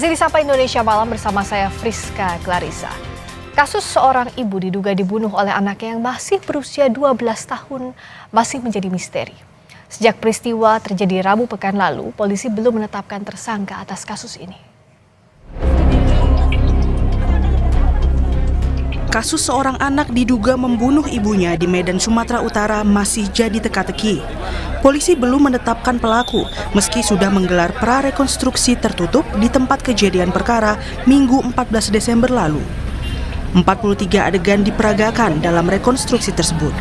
Masih di Sapa Indonesia Malam bersama saya Friska Clarissa. Kasus seorang ibu diduga dibunuh oleh anaknya yang masih berusia 12 tahun masih menjadi misteri. Sejak peristiwa terjadi Rabu pekan lalu, polisi belum menetapkan tersangka atas kasus ini. Kasus seorang anak diduga membunuh ibunya di Medan, Sumatera Utara masih jadi teka-teki. Polisi belum menetapkan pelaku meski sudah menggelar prarekonstruksi tertutup di tempat kejadian perkara Minggu 14 Desember lalu. 43 adegan diperagakan dalam rekonstruksi tersebut.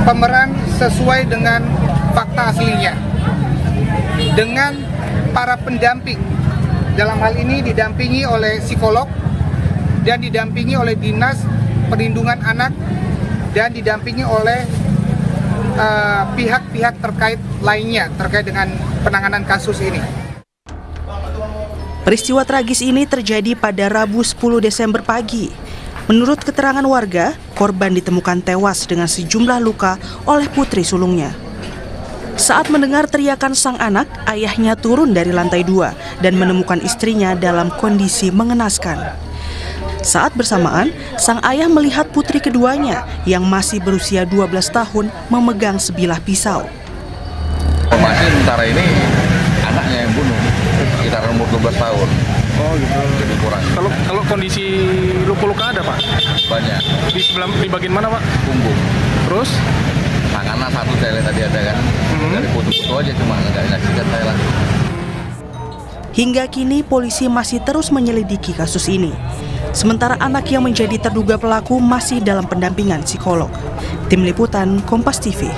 Pemeran sesuai dengan fakta aslinya, dengan para pendamping. Dalam hal ini didampingi oleh psikolog dan didampingi oleh Dinas Perlindungan Anak dan didampingi oleh pihak-pihak terkait lainnya terkait dengan penanganan kasus ini. Peristiwa tragis ini terjadi pada Rabu 10 Desember pagi. Menurut keterangan warga, korban ditemukan tewas dengan sejumlah luka oleh putri sulungnya. Saat mendengar teriakan sang anak, ayahnya turun dari lantai 2 dan menemukan istrinya dalam kondisi mengenaskan. Saat bersamaan, sang ayah melihat putri keduanya yang masih berusia 12 tahun memegang sebilah pisau. Informasi sementara ini anaknya yang bunuh, sekitar umur 12 tahun. Oh gitu. Jadi kurang. Kalau kondisi luka-luka ada Pak? Banyak. Di bagian mana Pak? Punggung. Terus? Tangannya satu saya lihat tadi ada kan. Dari foto-foto aja cuma nggak nyaksikan saya langsung. Hingga kini polisi masih terus menyelidiki kasus ini. Sementara anak yang menjadi terduga pelaku masih dalam pendampingan psikolog. Tim Liputan Kompas TV.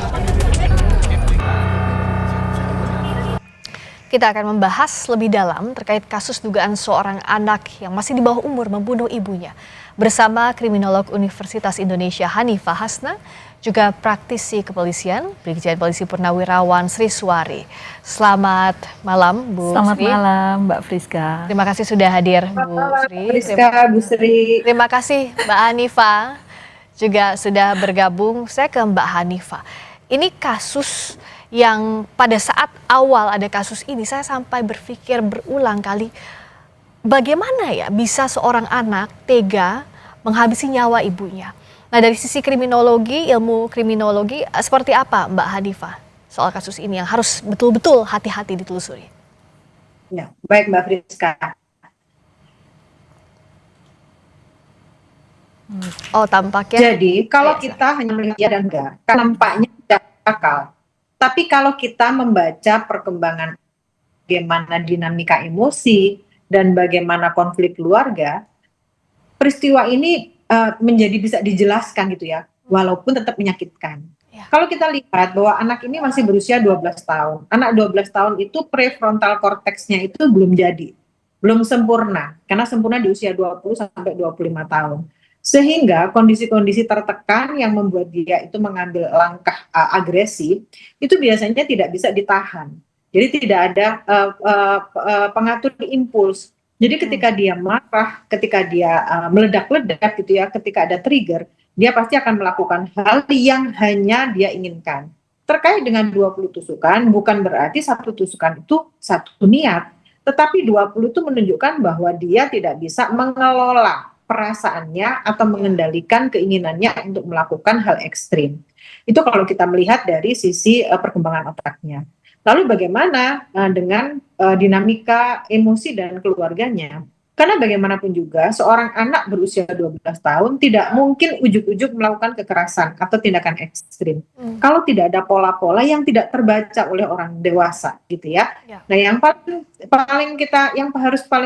Kita akan membahas lebih dalam terkait kasus dugaan seorang anak yang masih di bawah umur membunuh ibunya. Bersama kriminolog Universitas Indonesia Hanifah Hasna, juga praktisi kepolisian, Brigjen Polisi Purnawirawan Sri Suwari. Selamat malam Bu Selamat Sri. malam Mbak Friska. Terima kasih sudah hadir Bu Sri. Bu Sri. Terima kasih Mbak Hanifah juga sudah bergabung. Saya ke Mbak Hanifah. Ini kasus yang pada saat awal ada kasus ini saya sampai berpikir berulang kali, bagaimana ya bisa seorang anak tega menghabisi nyawa ibunya. Nah, dari sisi kriminologi, ilmu kriminologi, seperti apa Mbak Hanifah soal kasus ini yang harus betul-betul hati-hati ditelusuri? Ya, baik Mbak Friska. Oh, tampaknya. Jadi kalau kita hanya melihat ya dan enggak, nampaknya tidak akal. Tapi kalau kita membaca perkembangan bagaimana dinamika emosi dan bagaimana konflik keluarga, peristiwa ini menjadi bisa dijelaskan gitu ya, walaupun tetap menyakitkan. Ya. Kalau kita lihat bahwa anak ini masih berusia 12 tahun. Anak 12 tahun itu prefrontal korteksnya itu belum jadi, belum sempurna. Karena sempurna di usia 20 sampai 25 tahun. Sehingga kondisi-kondisi tertekan yang membuat dia itu mengambil langkah agresi, itu biasanya tidak bisa ditahan. Jadi tidak ada pengatur impuls. Jadi ketika dia marah, ketika dia meledak-ledak gitu ya, ketika ada trigger, dia pasti akan melakukan hal yang hanya dia inginkan. Terkait dengan 20 tusukan, bukan berarti satu tusukan itu satu niat, tetapi 20 itu menunjukkan bahwa dia tidak bisa mengelola perasaannya atau mengendalikan keinginannya untuk melakukan hal ekstrim. Itu kalau kita melihat dari sisi perkembangan otaknya. Lalu bagaimana dengan dinamika emosi dan keluarganya? Karena bagaimanapun juga seorang anak berusia 12 tahun tidak mungkin ujuk-ujuk melakukan kekerasan atau tindakan ekstrim. Kalau tidak ada pola-pola yang tidak terbaca oleh orang dewasa gitu ya. Nah, yang paling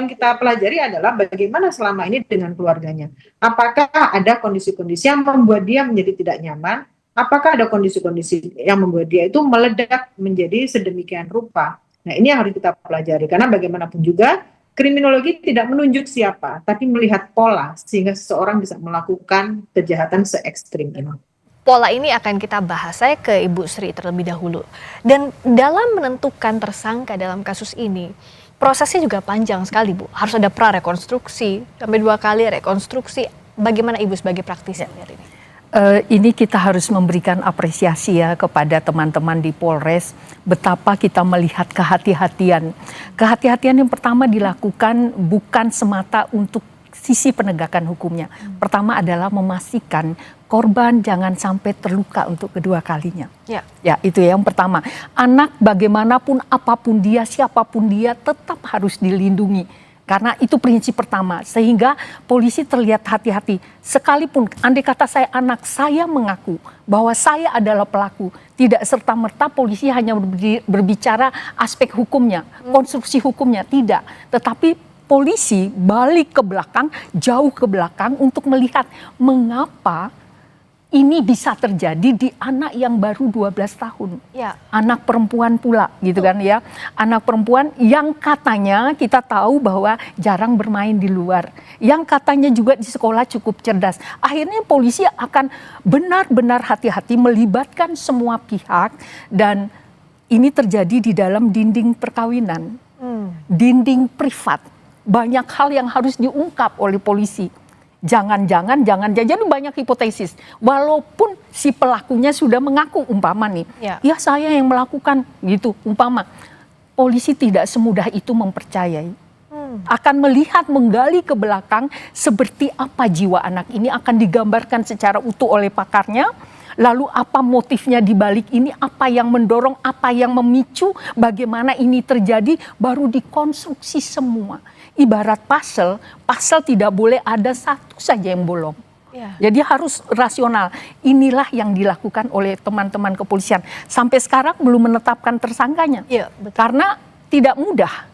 kita pelajari adalah bagaimana selama ini dengan keluarganya. Apakah ada kondisi-kondisi yang membuat dia menjadi tidak nyaman? Apakah ada kondisi-kondisi yang membuat dia itu meledak menjadi sedemikian rupa? Nah, ini yang harus kita pelajari karena bagaimanapun juga kriminologi tidak menunjuk siapa, tapi melihat pola sehingga seseorang bisa melakukan kejahatan se-ekstrim ini. Pola ini akan kita bahas. Saya ke Ibu Sri terlebih dahulu. Dan dalam menentukan tersangka dalam kasus ini, prosesnya juga panjang sekali Bu. Harus ada prarekonstruksi, sampai 2 kali rekonstruksi. Bagaimana Ibu sebagai praktisi melihat ini? Ini kita harus memberikan apresiasi ya kepada teman-teman di Polres, betapa kita melihat kehati-hatian. Kehati-hatian yang pertama dilakukan bukan semata untuk sisi penegakan hukumnya. Pertama adalah memastikan korban jangan sampai terluka untuk kedua kalinya. Ya, itu ya yang pertama. Anak bagaimanapun, apapun dia, siapapun dia, tetap harus dilindungi. Karena itu prinsip pertama, sehingga polisi terlihat hati-hati. Sekalipun andai kata saya anak, saya mengaku bahwa saya adalah pelaku. Tidak serta-merta polisi hanya berbicara aspek hukumnya, konstruksi hukumnya, tidak. Tetapi polisi balik ke belakang, jauh ke belakang untuk melihat mengapa ini bisa terjadi di anak yang baru 12 tahun. Ya. Anak perempuan pula gitu kan ya. Anak perempuan yang katanya kita tahu bahwa jarang bermain di luar. Yang katanya juga di sekolah cukup cerdas. Akhirnya polisi akan benar-benar hati-hati melibatkan semua pihak. Dan ini terjadi di dalam dinding perkawinan. Dinding privat. Banyak hal yang harus diungkap oleh polisi. Jangan-jangan jadi banyak hipotesis. Walaupun si pelakunya sudah mengaku umpama nih, ya saya yang melakukan gitu umpama. Polisi tidak semudah itu mempercayai. Akan melihat, menggali ke belakang seperti apa jiwa anak ini akan digambarkan secara utuh oleh pakarnya. Lalu apa motifnya di balik ini, apa yang mendorong, apa yang memicu, bagaimana ini terjadi, baru dikonstruksi semua. Ibarat puzzle tidak boleh ada satu saja yang bolong. Jadi harus rasional. Inilah yang dilakukan oleh teman-teman kepolisian. Sampai sekarang belum menetapkan tersangkanya. Karena tidak mudah.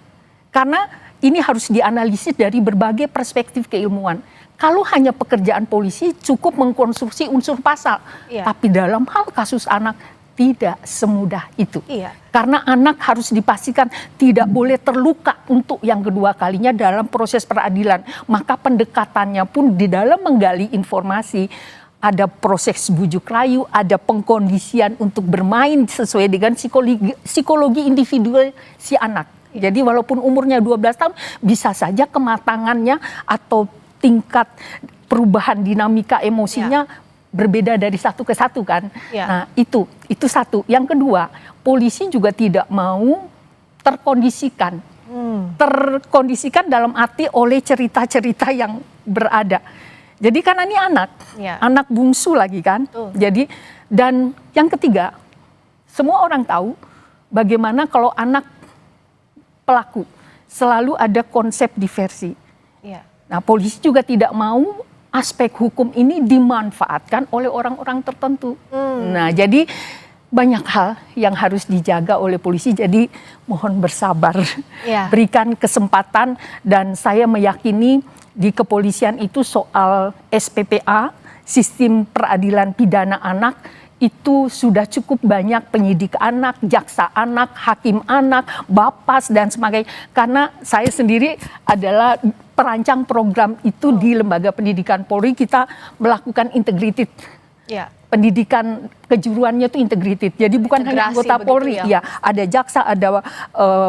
Karena ini harus dianalisis dari berbagai perspektif keilmuan. Kalau hanya pekerjaan polisi cukup mengkonstruksi unsur pasal. Tapi dalam hal kasus anak tidak semudah itu. Karena anak harus dipastikan tidak boleh terluka untuk yang kedua kalinya dalam proses peradilan. Maka pendekatannya pun di dalam menggali informasi, ada proses bujuk rayu, ada pengkondisian untuk bermain sesuai dengan psikologi individual si anak. Jadi walaupun umurnya 12 tahun, bisa saja kematangannya atau tingkat perubahan dinamika emosinya berbeda dari satu ke satu kan. Nah itu satu. Yang kedua, polisi juga tidak mau terkondisikan. Terkondisikan dalam arti oleh cerita-cerita yang berada. Jadi karena ini anak bungsu lagi kan. Jadi dan yang ketiga, semua orang tahu bagaimana kalau anak pelaku selalu ada konsep diversi. Nah, polisi juga tidak mau aspek hukum ini dimanfaatkan oleh orang-orang tertentu. Nah, jadi banyak hal yang harus dijaga oleh polisi. Jadi mohon bersabar, berikan kesempatan, dan saya meyakini di kepolisian itu soal SPPA, sistem peradilan pidana anak, itu sudah cukup banyak penyidik anak, jaksa anak, hakim anak, Bapas dan sebagainya. Karena saya sendiri adalah perancang program itu di Lembaga Pendidikan Polri. Kita melakukan integrated. Pendidikan kejuruannya itu integrated. Jadi bukan hanya anggota Polri, ada jaksa, ada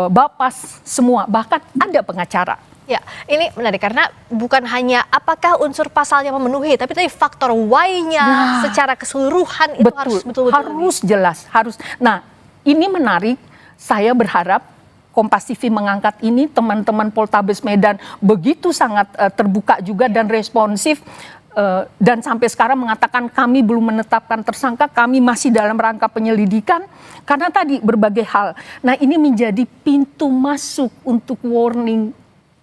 Bapas, semua. Bahkan ada pengacara. Ya, ini menarik karena bukan hanya apakah unsur pasalnya memenuhi, tapi tadi faktor why-nya secara keseluruhan itu harus betul-betul harus jelas, harus. Nah, ini menarik. Saya berharap Kompas TV mengangkat ini, teman-teman Poltabes Medan begitu sangat terbuka juga dan responsif, dan sampai sekarang mengatakan kami belum menetapkan tersangka, kami masih dalam rangka penyelidikan karena tadi berbagai hal. Nah, ini menjadi pintu masuk untuk warning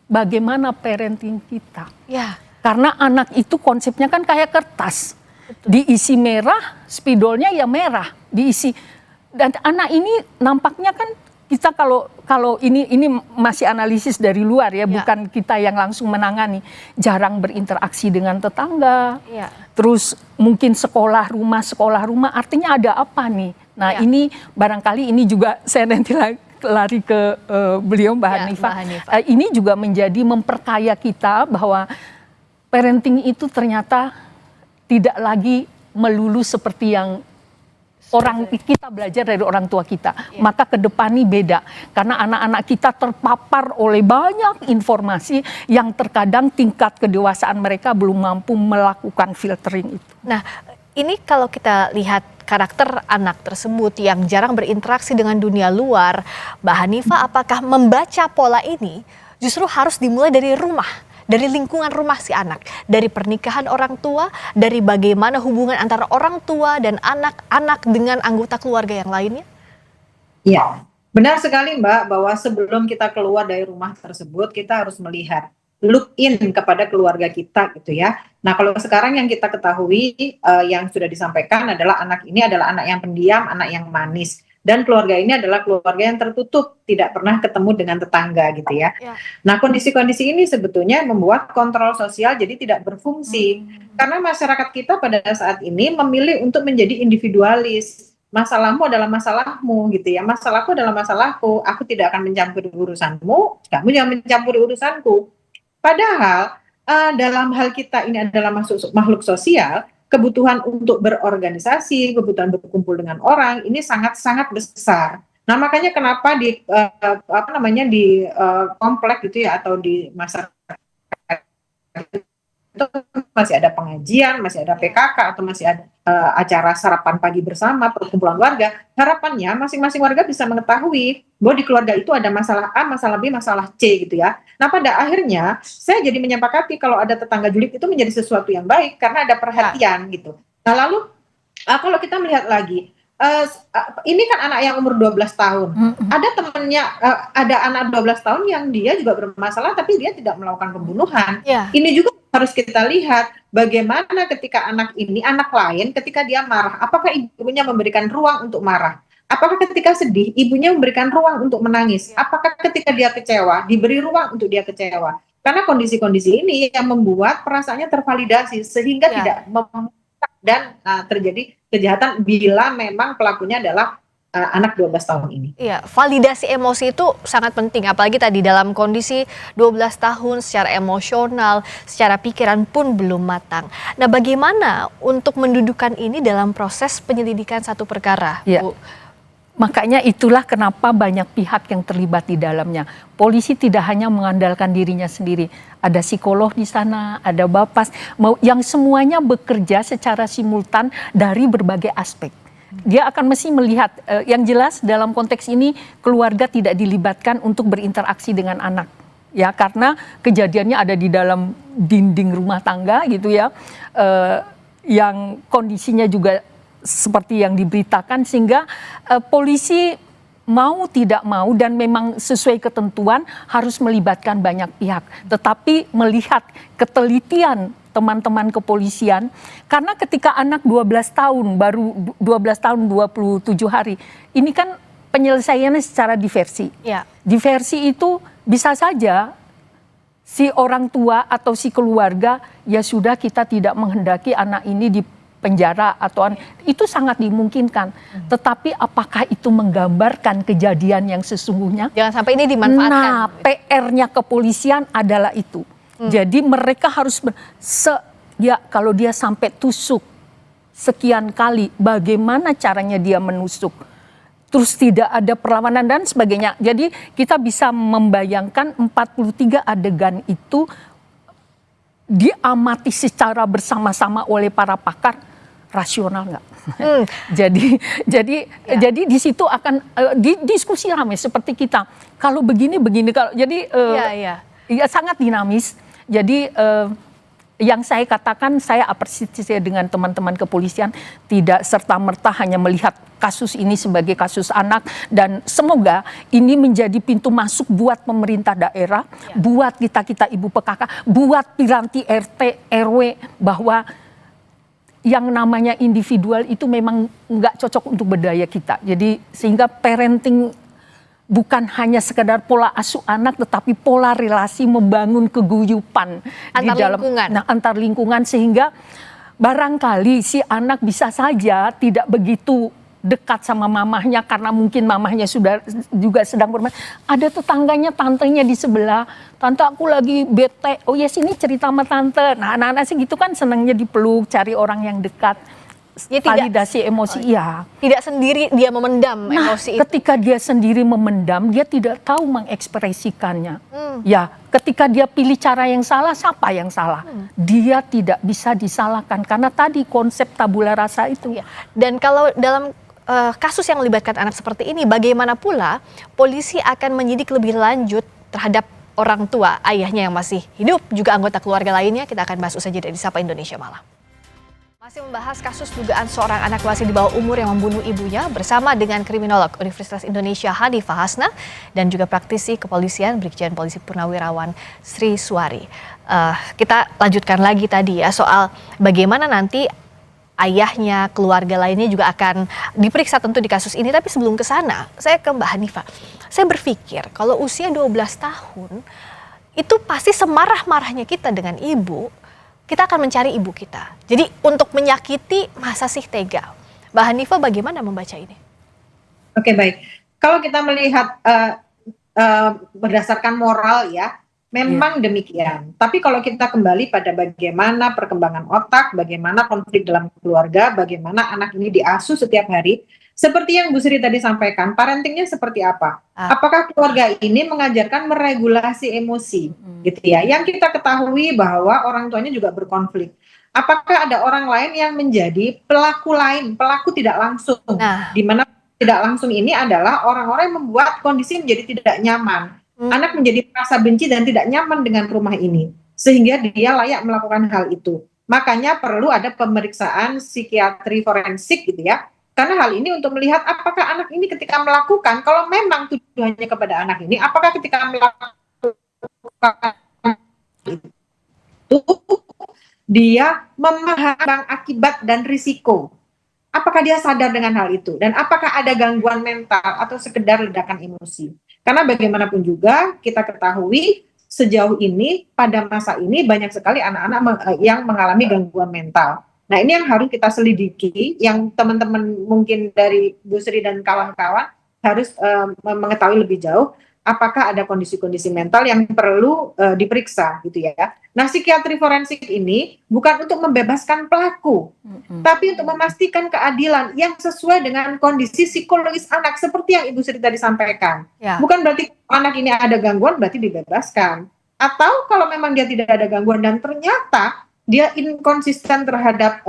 bagaimana parenting kita. Karena anak itu konsepnya kan kayak kertas. Diisi merah, spidolnya ya merah, diisi. Dan anak ini nampaknya kan kita kalau ini masih analisis dari luar ya, bukan kita yang langsung menangani. Jarang berinteraksi dengan tetangga. Terus mungkin sekolah rumah, artinya ada apa nih? Nah, ini barangkali ini juga saya nanti lari ke beliau Mbak Hanifah. Ini juga menjadi memperkaya kita bahwa parenting itu ternyata tidak lagi melulu seperti yang kita belajar dari orang tua kita. Maka ke depan ini beda. Karena anak-anak kita terpapar oleh banyak informasi yang terkadang tingkat kedewasaan mereka belum mampu melakukan filtering itu. Nah, ini kalau kita lihat karakter anak tersebut yang jarang berinteraksi dengan dunia luar, Mbak Hanifah, apakah membaca pola ini justru harus dimulai dari rumah, dari lingkungan rumah si anak, dari pernikahan orang tua, dari bagaimana hubungan antara orang tua dan anak-anak dengan anggota keluarga yang lainnya? Ya, benar sekali Mbak, bahwa sebelum kita keluar dari rumah tersebut, kita harus melihat, look in kepada keluarga kita gitu ya. Nah kalau sekarang yang kita ketahui, yang sudah disampaikan adalah anak ini adalah anak yang pendiam, anak yang manis. Dan keluarga ini adalah keluarga yang tertutup, tidak pernah ketemu dengan tetangga gitu ya. Nah kondisi-kondisi ini sebetulnya membuat kontrol sosial jadi tidak berfungsi. Karena masyarakat kita pada saat ini memilih untuk menjadi individualis. Masalahmu adalah masalahmu gitu ya, masalahku adalah masalahku, aku tidak akan mencampuri urusanmu, kamu jangan mencampuri urusanku. Padahal dalam hal kita ini adalah makhluk sosial, kebutuhan untuk berorganisasi, kebutuhan berkumpul dengan orang ini sangat-sangat besar. Nah makanya kenapa di di komplek gitu ya, atau di masyarakat itu masih ada pengajian, masih ada PKK, atau masih ada acara sarapan pagi bersama, perkumpulan warga. Harapannya masing-masing warga bisa mengetahui bahwa di keluarga itu ada masalah A, masalah B, masalah C gitu ya. Nah pada akhirnya saya jadi menyepakati kalau ada tetangga julid itu menjadi sesuatu yang baik karena ada perhatian gitu. Nah lalu kalau kita melihat lagi, ini kan anak yang umur 12 tahun. Ada temannya, ada anak 12 tahun yang dia juga bermasalah tapi dia tidak melakukan pembunuhan. Ini juga harus kita lihat bagaimana ketika anak ini, anak lain ketika dia marah, apakah ibunya memberikan ruang untuk marah? Apakah ketika sedih, ibunya memberikan ruang untuk menangis? Apakah ketika dia kecewa, diberi ruang untuk dia kecewa? Karena kondisi-kondisi ini yang membuat perasaannya tervalidasi sehingga tidak dan terjadi kejahatan bila memang pelakunya adalah anak 12 tahun ini. Iya, validasi emosi itu sangat penting, apalagi tadi dalam kondisi 12 tahun secara emosional, secara pikiran pun belum matang. Nah, bagaimana untuk mendudukan ini dalam proses penyelidikan satu perkara, Bu? Makanya itulah kenapa banyak pihak yang terlibat di dalamnya. Polisi tidak hanya mengandalkan dirinya sendiri, ada psikolog di sana, ada Bapas, yang semuanya bekerja secara simultan dari berbagai aspek. Dia akan mesti melihat, yang jelas dalam konteks ini keluarga tidak dilibatkan untuk berinteraksi dengan anak. Ya, karena kejadiannya ada di dalam dinding rumah tangga gitu ya, yang kondisinya juga seperti yang diberitakan, sehingga polisi mau tidak mau dan memang sesuai ketentuan harus melibatkan banyak pihak. Tetapi melihat ketelitian teman-teman kepolisian, karena ketika anak 12 tahun, baru 12 tahun 27 hari, ini kan penyelesaiannya secara diversi. Diversi itu bisa saja si orang tua atau si keluarga, ya sudah kita tidak menghendaki anak ini di penjara atau itu sangat dimungkinkan. Tetapi apakah itu menggambarkan kejadian yang sesungguhnya? Jangan sampai ini dimanfaatkan. Nah, PR-nya kepolisian adalah itu. Jadi mereka harus kalau dia sampai tusuk sekian kali, bagaimana caranya dia menusuk? Terus tidak ada perlawanan dan sebagainya. Jadi kita bisa membayangkan 43 adegan itu diamati secara bersama-sama oleh para pakar, rasional nggak? Jadi di situ akan diskusi ramai seperti kita. Kalau begini kalau jadi ya sangat dinamis. Jadi yang saya katakan, saya apresiasi dengan teman-teman kepolisian, tidak serta-merta hanya melihat kasus ini sebagai kasus anak, dan semoga ini menjadi pintu masuk buat pemerintah daerah, buat kita ibu PKK, buat piranti RT RW, bahwa yang namanya individual itu memang nggak cocok untuk budaya kita. Jadi sehingga parenting bukan hanya sekedar pola asuh anak, tetapi pola relasi membangun keguyupan di dalam antar lingkungan, sehingga barangkali si anak bisa saja tidak begitu dekat sama mamahnya karena mungkin mamahnya juga sedang bermain. Ada tetangganya, tantenya di sebelah, tante aku lagi bete, oh ya sini cerita sama tante. Nah anak-anak sih gitu kan senangnya dipeluk, cari orang yang dekat. Ya, tidak- validasi emosi, iya. Tidak sendiri dia memendam Nah, emosi itu. ketika dia sendiri memendam, dia tidak tahu mengekspresikannya. Ya, ketika dia pilih cara yang salah, siapa yang salah? Dia tidak bisa disalahkan karena tadi konsep tabula rasa itu. Ya. Dan kalau dalam kasus yang melibatkan anak seperti ini, bagaimana pula polisi akan menyidik lebih lanjut terhadap orang tua, ayahnya yang masih hidup, juga anggota keluarga lainnya? Kita akan bahas usai jeda di Sapa Indonesia Malam. Masih membahas kasus dugaan seorang anak masih di bawah umur yang membunuh ibunya bersama dengan kriminolog Universitas Indonesia Hanifah Hasna dan juga praktisi kepolisian Brigjen Polisi Purnawirawan Sri Suari. Kita lanjutkan lagi tadi ya soal bagaimana nanti ayahnya, keluarga lainnya juga akan diperiksa tentu di kasus ini. Tapi sebelum ke sana, saya ke Mbak Hanifah. Saya berpikir kalau usia 12 tahun itu pasti semarah-marahnya kita dengan ibu, kita akan mencari ibu kita. Jadi untuk menyakiti masa sih tega? Mbak Hanifah bagaimana membaca ini? Oke, baik. Kalau kita melihat berdasarkan moral ya, memang demikian. Tapi kalau kita kembali pada bagaimana perkembangan otak, bagaimana konflik dalam keluarga, bagaimana anak ini diasuh setiap hari, seperti yang Bu Sri tadi sampaikan, parentingnya seperti apa? Apakah keluarga ini mengajarkan meregulasi emosi, gitu ya? Yang kita ketahui bahwa orang tuanya juga berkonflik. Apakah ada orang lain yang menjadi pelaku lain, pelaku tidak langsung, di mana tidak langsung ini adalah orang-orang yang membuat kondisi menjadi tidak nyaman. Anak menjadi merasa benci dan tidak nyaman dengan rumah ini, sehingga dia layak melakukan hal itu. Makanya perlu ada pemeriksaan psikiatri forensik, gitu ya. Karena hal ini untuk melihat apakah anak ini ketika melakukan, kalau memang tujuannya kepada anak ini, apakah ketika melakukan itu dia memahami akibat dan risiko. Apakah dia sadar dengan hal itu? Dan apakah ada gangguan mental atau sekedar ledakan emosi? Karena bagaimanapun juga kita ketahui sejauh ini pada masa ini banyak sekali anak-anak yang mengalami gangguan mental. Nah, ini yang harus kita selidiki, yang teman-teman mungkin dari Bu Sri dan kawan-kawan harus mengetahui lebih jauh apakah ada kondisi-kondisi mental yang perlu diperiksa gitu ya. Nah, psikiatri forensik ini bukan untuk membebaskan pelaku, tapi untuk memastikan keadilan yang sesuai dengan kondisi psikologis anak seperti yang Ibu Sri tadi sampaikan. Ya. Bukan berarti anak ini ada gangguan berarti dibebaskan. Atau kalau memang dia tidak ada gangguan dan ternyata dia inkonsisten terhadap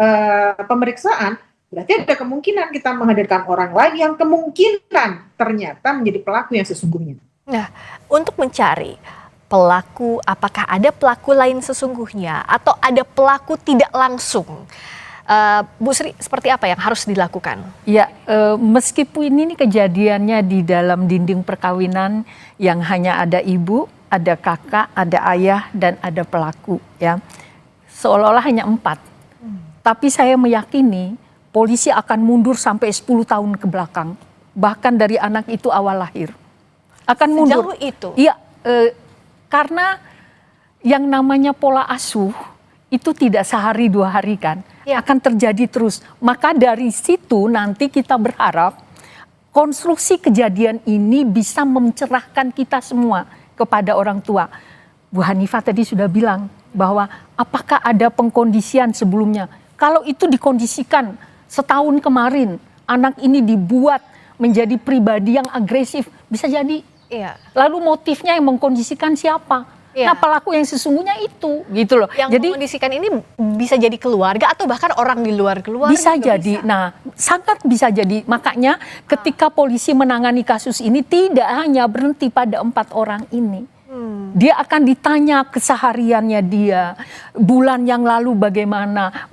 pemeriksaan, berarti ada kemungkinan kita menghadirkan orang lain yang kemungkinan ternyata menjadi pelaku yang sesungguhnya. Nah, untuk mencari pelaku, apakah ada pelaku lain sesungguhnya atau ada pelaku tidak langsung? Bu Sri, seperti apa yang harus dilakukan? Ya, meskipun ini kejadiannya di dalam dinding perkawinan yang hanya ada ibu, ada kakak, ada ayah, dan ada pelaku, ya. Seolah-olah hanya 4. Tapi saya meyakini polisi akan mundur sampai 10 tahun ke belakang. Bahkan dari anak itu awal lahir. Akan mundur. Sejauh itu? Iya, karena yang namanya pola asuh itu tidak sehari 2 hari kan. Ya. Akan terjadi terus. Maka dari situ nanti kita berharap konstruksi kejadian ini bisa mencerahkan kita semua kepada orang tua. Bu Hanifah tadi sudah bilang bahwa apakah ada pengkondisian sebelumnya. Kalau itu dikondisikan setahun kemarin, anak ini dibuat menjadi pribadi yang agresif, bisa jadi. Iya. Lalu motifnya yang mengkondisikan siapa? Iya. Nah, pelaku yang sesungguhnya itu, gitu loh. Yang jadi, mengkondisikan ini bisa jadi keluarga atau bahkan orang di luar keluarga. Bisa jadi. Bisa. Nah, sangat bisa jadi. Makanya ketika polisi menangani kasus ini tidak hanya berhenti pada 4 orang ini. Dia akan ditanya kesehariannya dia, bulan yang lalu bagaimana.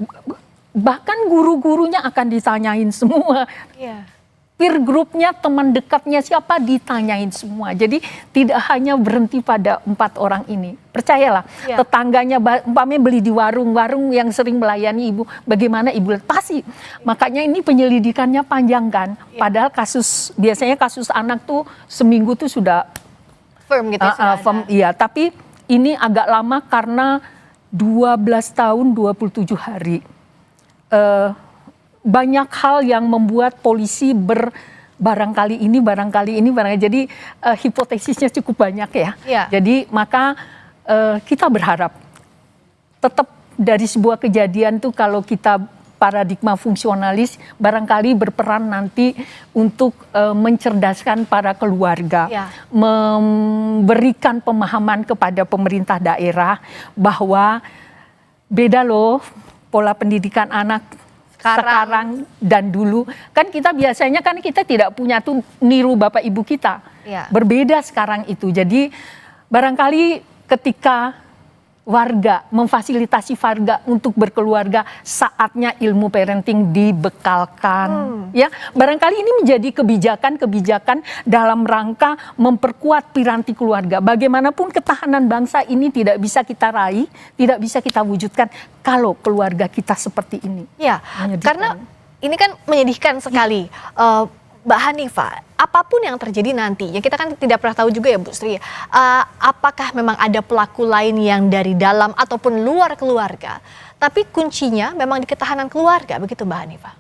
Bahkan guru-gurunya akan ditanyain semua. Iya. Peer grupnya, teman dekatnya siapa ditanyain semua. Jadi tidak hanya berhenti pada 4 orang ini. Percayalah, ya. Tetangganya umpamanya beli di warung yang sering melayani ibu, bagaimana ibu pasti. Makanya ini penyelidikannya panjang kan. Ya. Padahal biasanya kasus anak tuh seminggu tuh sudah firm gitu. Iya, tapi ini agak lama karena 12 tahun 27 hari. Banyak hal yang membuat polisi barangkali ini. Jadi hipotesisnya cukup banyak ya. Ya. Jadi maka kita berharap tetap dari sebuah kejadian tuh kalau kita paradigma fungsionalis barangkali berperan nanti untuk mencerdaskan para keluarga, Ya. memberikan pemahaman kepada pemerintah daerah bahwa beda loh pola pendidikan anak sekarang dan dulu. Kan kita biasanya kan kita tidak punya tuh niru bapak ibu kita. Ya. Berbeda sekarang itu. Jadi barangkali ketika warga memfasilitasi warga untuk berkeluarga, saatnya ilmu parenting dibekalkan. Ya, barangkali ini menjadi kebijakan-kebijakan dalam rangka memperkuat piranti keluarga. Bagaimanapun ketahanan bangsa ini tidak bisa kita raih, tidak bisa kita wujudkan kalau keluarga kita seperti ini. Ya, Menyedihkan. karena ini kan menyedihkan sekali. Mbak Hanifah, apapun yang terjadi nanti, ya kita kan tidak pernah tahu juga ya Bu Sri, apakah memang ada pelaku lain yang dari dalam ataupun luar keluarga, tapi kuncinya memang di ketahanan keluarga, begitu Mbak Hanifah?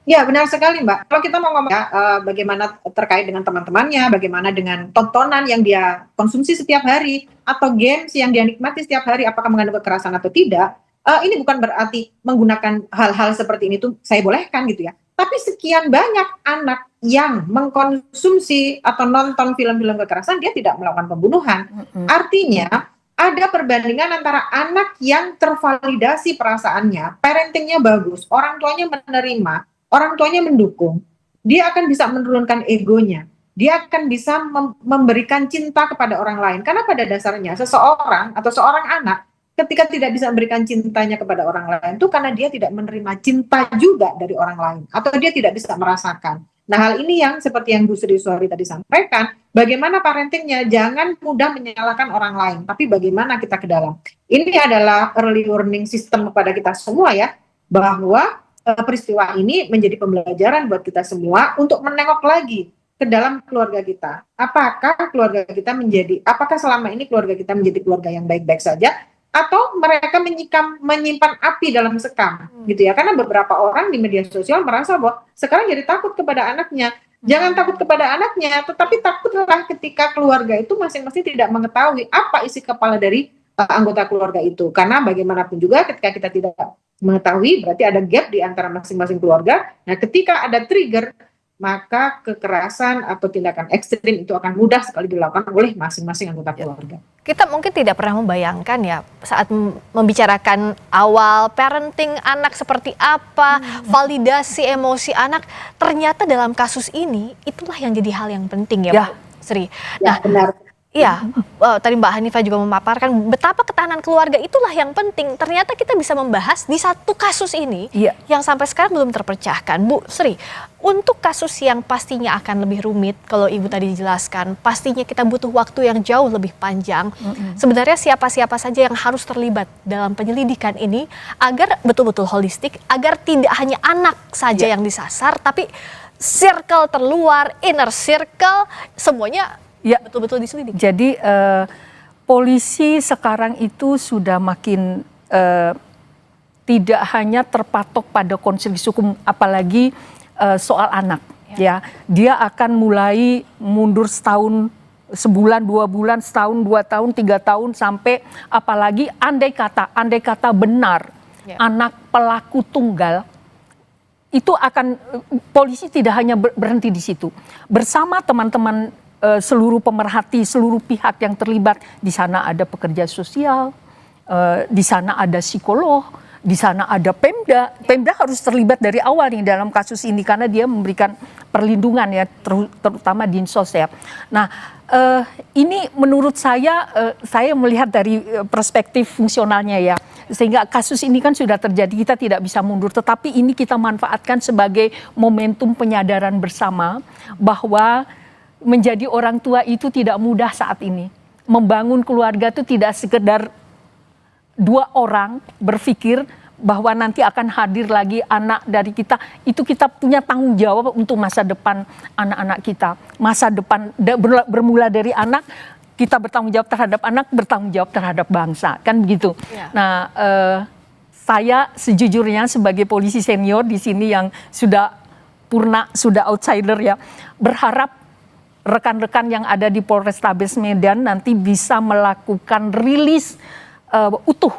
Ya benar sekali Mbak. Kalau kita mau ngomong ya, bagaimana terkait dengan teman-temannya, bagaimana dengan tontonan yang dia konsumsi setiap hari, atau games yang dia nikmati setiap hari, apakah mengandung kekerasan atau tidak, ini bukan berarti menggunakan hal-hal seperti ini tuh saya bolehkan gitu ya. Tapi sekian banyak anak yang mengkonsumsi atau nonton film-film kekerasan, dia tidak melakukan pembunuhan. Artinya ada perbandingan antara anak yang tervalidasi perasaannya, parentingnya bagus, orang tuanya menerima, orang tuanya mendukung, dia akan bisa menurunkan egonya, dia akan bisa memberikan cinta kepada orang lain. Karena pada dasarnya seseorang atau seorang anak ketika tidak bisa memberikan cintanya kepada orang lain itu karena dia tidak menerima cinta juga dari orang lain, atau dia tidak bisa merasakan. Nah, hal ini yang seperti yang Bu Sri Suhari tadi sampaikan, bagaimana parentingnya jangan mudah menyalahkan orang lain, tapi bagaimana kita ke dalam. Ini adalah early warning system kepada kita semua ya, bahwa peristiwa ini menjadi pembelajaran buat kita semua untuk menengok lagi ke dalam keluarga kita. Apakah keluarga kita apakah selama ini keluarga kita menjadi keluarga yang baik-baik saja, atau mereka menyimpan api dalam sekam gitu ya. Karena beberapa orang di media sosial merasa bahwa sekarang jadi takut kepada anaknya. Jangan takut kepada anaknya, tetapi takutlah ketika keluarga itu masing-masing tidak mengetahui apa isi kepala dari anggota keluarga itu. Karena bagaimanapun juga ketika kita tidak mengetahui, berarti ada gap di antara masing-masing keluarga. Nah, ketika ada trigger, maka kekerasan atau tindakan ekstrim itu akan mudah sekali dilakukan oleh masing-masing anggota keluarga. Kita mungkin tidak pernah membayangkan ya saat membicarakan awal parenting anak seperti apa, validasi emosi anak, ternyata dalam kasus ini itulah yang jadi hal yang penting ya, Bu Sri. Ya, benar. Iya, tadi Mbak Hanifah juga memaparkan betapa ketahanan keluarga itulah yang penting. Ternyata kita bisa membahas di satu kasus ini yang sampai sekarang belum terpecahkan. Bu Sri, untuk kasus yang pastinya akan lebih rumit, kalau Ibu tadi jelaskan, pastinya kita butuh waktu yang jauh lebih panjang. Sebenarnya siapa-siapa saja yang harus terlibat dalam penyelidikan ini agar betul-betul holistik, agar tidak hanya anak saja yang disasar, tapi circle terluar, inner circle, semuanya betul-betul diselidik. Jadi polisi sekarang itu sudah makin tidak hanya terpatok pada konstruksi hukum, apalagi soal anak. Ya, dia akan mulai mundur setahun, sebulan, 2 bulan, setahun, 2 tahun, 3 tahun, sampai apalagi andai kata benar anak pelaku tunggal, itu akan polisi tidak hanya berhenti di situ. Bersama teman-teman seluruh pemerhati, seluruh pihak yang terlibat. Di sana ada pekerja sosial, di sana ada psikolog, di sana ada Pemda. Pemda harus terlibat dari awal nih dalam kasus ini karena dia memberikan perlindungan ya, terutama Dinsos ya. Nah, ini menurut saya melihat dari perspektif fungsionalnya ya. Sehingga kasus ini kan sudah terjadi, kita tidak bisa mundur. Tetapi ini kita manfaatkan sebagai momentum penyadaran bersama bahwa menjadi orang tua itu tidak mudah saat ini. Membangun keluarga itu tidak sekedar 2 orang berpikir bahwa nanti akan hadir lagi anak dari kita. Itu kita punya tanggung jawab untuk masa depan anak-anak kita. Masa depan bermula dari anak, kita bertanggung jawab terhadap anak, bertanggung jawab terhadap bangsa. Kan begitu. Nah, saya sejujurnya sebagai polisi senior di sini yang sudah purna, sudah outsider ya, berharap rekan-rekan yang ada di Polrestabes Medan nanti bisa melakukan rilis utuh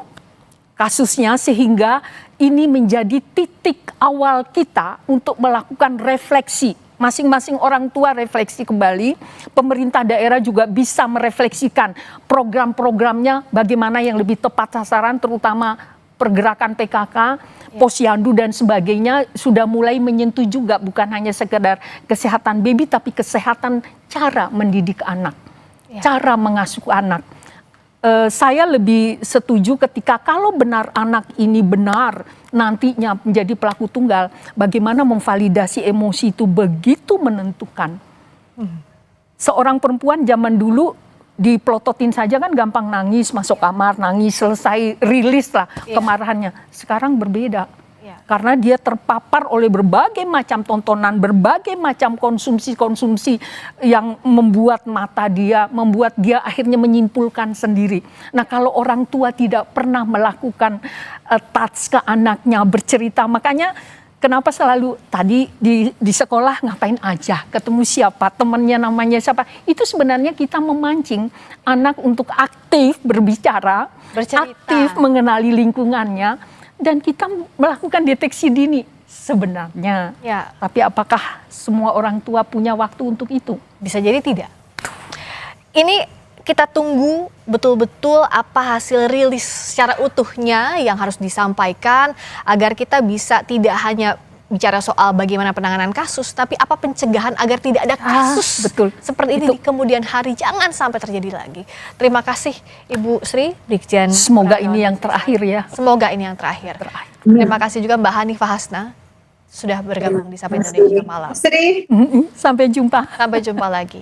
kasusnya, sehingga ini menjadi titik awal kita untuk melakukan refleksi. Masing-masing orang tua refleksi kembali, pemerintah daerah juga bisa merefleksikan program-programnya bagaimana yang lebih tepat sasaran, terutama pergerakan PKK, posyandu dan sebagainya sudah mulai menyentuh juga, bukan hanya sekedar kesehatan baby tapi kesehatan cara mendidik anak, cara mengasuh anak. Saya lebih setuju ketika kalau benar anak ini benar nantinya menjadi pelaku tunggal, bagaimana memvalidasi emosi itu begitu menentukan. Seorang perempuan zaman dulu dipelototin saja kan gampang nangis, masuk kamar, nangis, selesai, rilis lah kemarahannya. Sekarang berbeda. Karena dia terpapar oleh berbagai macam tontonan, berbagai macam konsumsi-konsumsi yang membuat mata dia, membuat dia akhirnya menyimpulkan sendiri. Nah, kalau orang tua tidak pernah melakukan touch ke anaknya, bercerita, makanya kenapa selalu tadi di sekolah ngapain aja, ketemu siapa, temannya namanya siapa, itu sebenarnya kita memancing anak untuk aktif berbicara, aktif mengenali lingkungannya, dan kita melakukan deteksi dini sebenarnya. Tapi apakah semua orang tua punya waktu untuk itu? Bisa jadi tidak. Ini kita tunggu betul-betul apa hasil rilis secara utuhnya yang harus disampaikan agar kita bisa tidak hanya bicara soal bagaimana penanganan kasus, tapi apa pencegahan agar tidak ada kasus seperti ini di kemudian hari, jangan sampai terjadi lagi. Terima kasih Ibu Sri, Brigjen. Semoga ini yang terakhir ya. Semoga ini yang terakhir. Terima kasih juga Mbak Hanifah Hasna sudah bergabung di Sapa Indonesia Malam. Sri. Sampai jumpa. Sampai jumpa lagi.